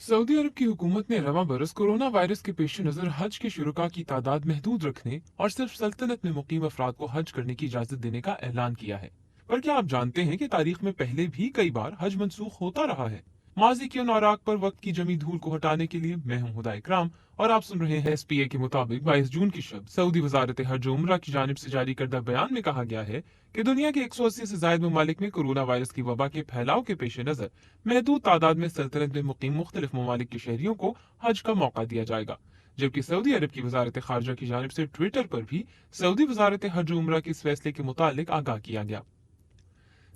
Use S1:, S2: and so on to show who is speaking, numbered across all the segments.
S1: Saudi अरब की हुकूमत ने रवां बरस कोरोना वायरस के पेश नज़र हज के शुरका की तादाद महदूद रखने और सिर्फ सल्तनत में मुकीम अफराद को हज करने की इजाज़त देने का ऐलान किया है। पर क्या आप जानते हैं कि तारीख में पहले भी कई बार हज मनसूख होता रहा है। माजी के उन औराक पर वक्त की जमी धूल को हटाने के लिए मैं हूं हुदा इकराम और आप सुन रहे हैं SPA के मुताबिक 22 जून की शब सऊदी वजारत हज और उम्रा की जानिब से जारी करदा बयान में कहा गया है कि दुनिया के 180 से जायद ममालिक में कोरोना वायरस की वबा के फैलाव के पेश नज़र महदूद तादाद में सल्तनत में मुकीम मुख्तलिफ ममालिक के शहरियों को हज का मौका दिया जाएगा। जबकि सऊदी अरब की वजारत खारजा की जानिब से ट्विटर पर भी सऊदी वजारत हज और उम्रा के इस फैसले के मुतालिक आगाह किया गया।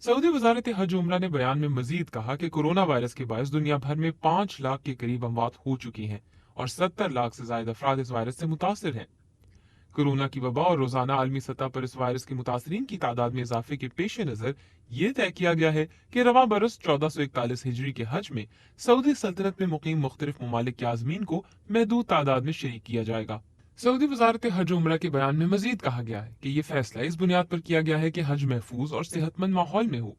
S1: सऊदी वजारत हज और उम्रा ने बयान में मजीद कहा कि कोरोना वायरस के बायस दुनिया भर में 5 लाख के करीब अमवात हो चुकी हैं और 70 लाख से ज्यादा अफराद इस वायरस से मुतासर हैं। कोरोना की वबा और रोजाना आलमी सतह पर इस वायरस के मुतासरीन की तादाद में इजाफे के पेश नजर ये तय किया गया है कि रवां बरस 1441 हिजरी के हज में सऊदी सल्तनत में मुकीम मुख्तलिफ ममालिक के आजमीन को महदूद तादाद में शरीक किया जाएगा। सऊदी वजारत हज और उम्रा के बयान में मजीद कहा गया है कि यह फैसला इस बुनियाद पर किया गया है कि हज महफूज और सेहतमंद माहौल में हो,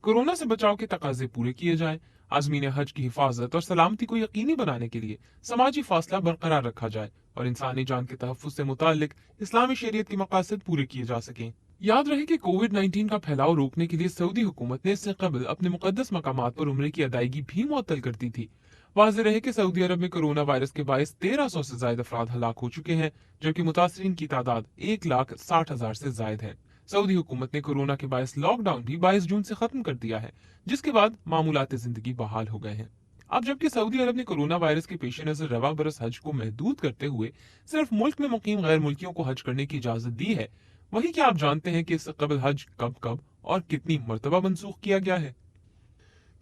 S1: कोरोना से बचाव के तकाजे पूरे किए जाएं, आजमीन हज की हिफाजत और सलामती को यकीनी बनाने के लिए समाजी फासला बरकरार रखा जाए और इंसानी जान के तहफ़्फ़ुज़ से मुताल्लिक इस्लामी शरीयत के मकासद पूरे किए जा सकें। याद रहे कि कोविड-19 का फैलाव रोकने के लिए सऊदी हुकूमत ने इससे कबल अपने मुकद्दस मकामात पर उम्रे की अदायगी भी मुअत्तल कर दी थी। वाज़ेह रहे कि सऊदी अरब में कोरोना वायरस के बायस 1300 से ज्यादा अफराद हलाक हो चुके हैं, जबकि मुतासरीन की तादाद 1,60,000 से ज्यादा है। सऊदी हुकूमत ने कोरोना के बायस लॉकडाउन भी 22 जून से खत्म कर दिया है, जिसके बाद मामूलात जिंदगी बहाल हो गए हैं। अब जबकि सऊदी अरब ने कोरोना वायरस के पेश नजर रवा बरस हज को महदूद करते हुए सिर्फ मुल्क में मुकीम गैर मुल्कियों को हज करने की इजाजत दी है, वही क्या आप जानते हैं कि इससे कबल हज कब कब और कितनी मरतबा मनसूख किया गया है।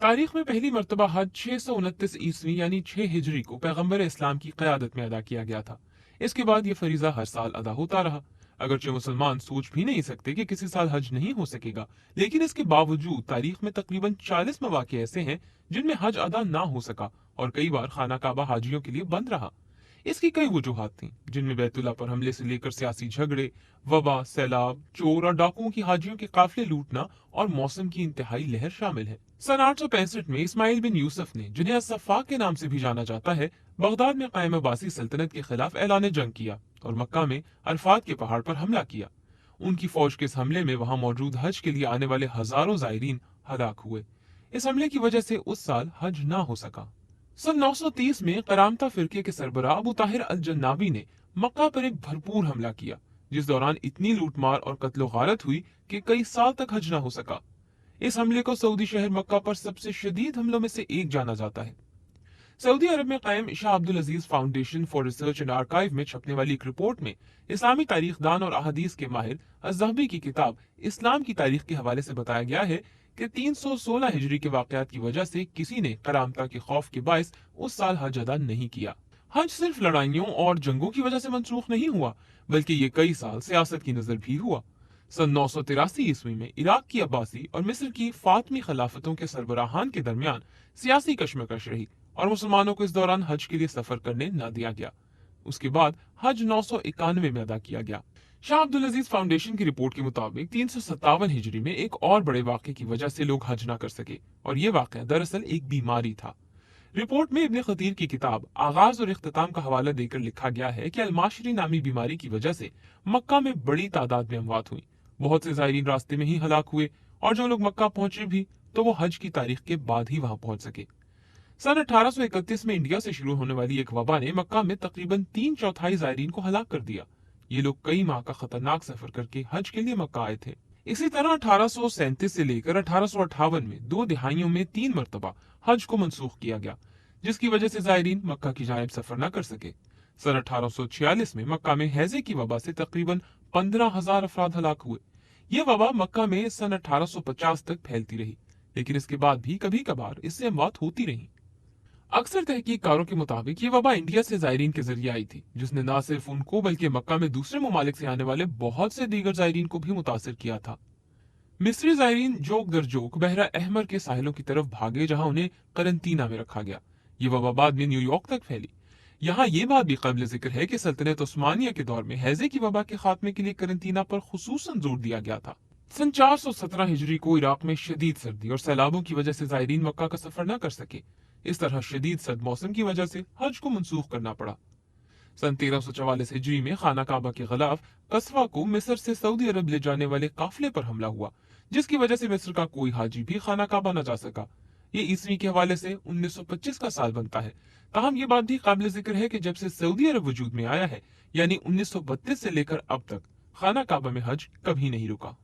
S1: तारीख में पहली मरतबा हज 629 ईस्वी यानी 6 हिजरी को पैगंबर इस्लाम की क़यादत में अदा किया गया था। इसके बाद ये फरीजा हर साल अदा होता रहा। अगरचे मुसलमान सोच भी नहीं सकते कि किसी साल हज नहीं हो सकेगा, लेकिन इसके बावजूद तारीख में तकरीबन 40 मौके ऐसे हैं जिनमें हज अदा ना हो सका और कई बार खाना काबा हाजियों के लिए बंद रहा। इसकी कई वजूहात थीं, जिनमें बैतुल्ला पर हमले से लेकर सियासी झगड़े, वबा, सैलाब, चोर और डाकुओं की हाजियों के काफिले लूटना और मौसम की इंतहाई लहर शामिल है। सन 865 में इस्माइल बिन यूसुफ ने, जिन्हें अस्सफ़ाक के नाम से भी जाना जाता है, बगदाद में कायम अब्बासी सल्तनत के खिलाफ ऐलान जंग किया और मक्का में अरफात के पहाड़ पर हमला किया। उनकी फौज के इस हमले में वहां मौजूद हज के लिए आने वाले हजारों जायरीन हलाक हुए। इस हमले की वजह से उस साल हज ना हो सका। सन 930 में करामता फिरके के सरबराह अबू ताहिर अल जन्नाबी ने मक्का पर एक भरपूर हमला किया, जिस दौरान इतनी लूटमार और कत्लो गारत हुई कि कई साल तक हज ना हो सका। इस हमले को सऊदी शहर मक्का पर सबसे शदीद हमलों में से एक जाना जाता है। सऊदी अरब में कायम Shah Abdul Aziz foundation for research and archive में छपने वाली एक रिपोर्ट में इस्लामी तारीखदान और अहादीस के माहिर अज़्ज़हबी की किताब इस्लाम की तारीख के हवाले से बताया गया है कि 316 हिजरी के वाकयात की वजह से किसी ने करामता के खौफ के बायस उस साल हज अदा नहीं किया। हज सिर्फ लड़ाइयों और जंगों की वजह से मंसूख नहीं हुआ, बल्कि ये कई साल सियासत की नजर भी हुआ। सन 983 ईस्वी में इराक की अब्बासी और मिस्र की फातमी खिलाफतों के सरबराहान के दरमियान सियासी कशमकश रही और मुसलमानों को इस दौरान हज के लिए सफर करने न दिया गया। उसके बाद हज 991 में अदा किया गया। शाह अब्दुल अजीज फाउंडेशन की रिपोर्ट के मुताबिक 357 हिजरी में एक और बड़े वाक़े की वजह से लोग हज न कर सके और ये वाक़या दरअसल एक बीमारी था। रिपोर्ट में इब्ने खतीर की किताब आगाज और इख्तिताम का हवाला देकर लिखा गया है कि अलमाशरी नामी बीमारी की वजह से मक्का में बड़ी तादाद में अमवात हुई। बहुत से ज़ायरीन रास्ते में ही हलाक हुए और जो लोग मक्का पहुंचे भी तो वो हज की तारीख के बाद ही वहां पहुंच सके। सन 1831 में इंडिया से शुरू होने वाली एक वबा ने मक्का में तकरीबन 3/4 ज़ायरीन को हलाक कर दिया। ये लोग कई माह का खतरनाक सफर करके हज के लिए मक्का आए थे। इसी तरह 1837 से लेकर 1858 में 2 दिहाइयों में 3 मरतबा हज को मनसूख किया गया, जिसकी वजह से ज़ायरीन मक्का की जानिब सफर न कर सके। सन 1846 में मक्का में हैजे की वबा से तकरीबन 15,000 अफराद हलाक हुए। यह वबा मक्का में सन 1850 तक फैलती रही, लेकिन इसके बाद भी कभी कभार इससे अमवात होती रही। अक्सर तहकीककारों के मुताबिक ये वबा इंडिया से जायरीन के जरिए आई थी, जिसने न सिर्फ उनको बल्कि मक्का में दूसरे ममालिक से आने वाले बहुत से दीगर जायरीन को भी मुतासिर किया था। मिस्री जायरीन जोक दर जोक बहरा अहमर के साहिलों की तरफ भागे, जहां उन्हें करंतना में रखा गया। ये वबा बाद में न्यूयॉर्क तक फैली। यहाँ ये बात भी काबिल जिक्र है कि सल्तनत उस्मानिया के दौर में हैजे की वबा के खात्मे के लिए करंतना पर खुसूसन जोर दिया गया था। सन 417 हिजरी को इराक में शदीद सर्दी और सैलाबों की वजह से जायरीन मक्का का सफर न कर सके, इस तरह शदीद सर्द मौसम की वजह से हज को मंसूख करना पड़ा। सन 1344 हिजरी में खाना काबा के खिलाफ कस्वा को मिस्र से सऊदी अरब ले जाने वाले काफिले पर हमला हुआ, जिसकी वजह से मिस्र का कोई हाजी भी खाना काबा न जा सका। ये ईसवी के हवाले से 1925 का साल बनता है। ताहम ये बात भी काबिल जिक्र है कि जब से सऊदी अरब वजूद में आया है, यानी 1932 से लेकर अब तक, खाना काबा में हज कभी नहीं रुका।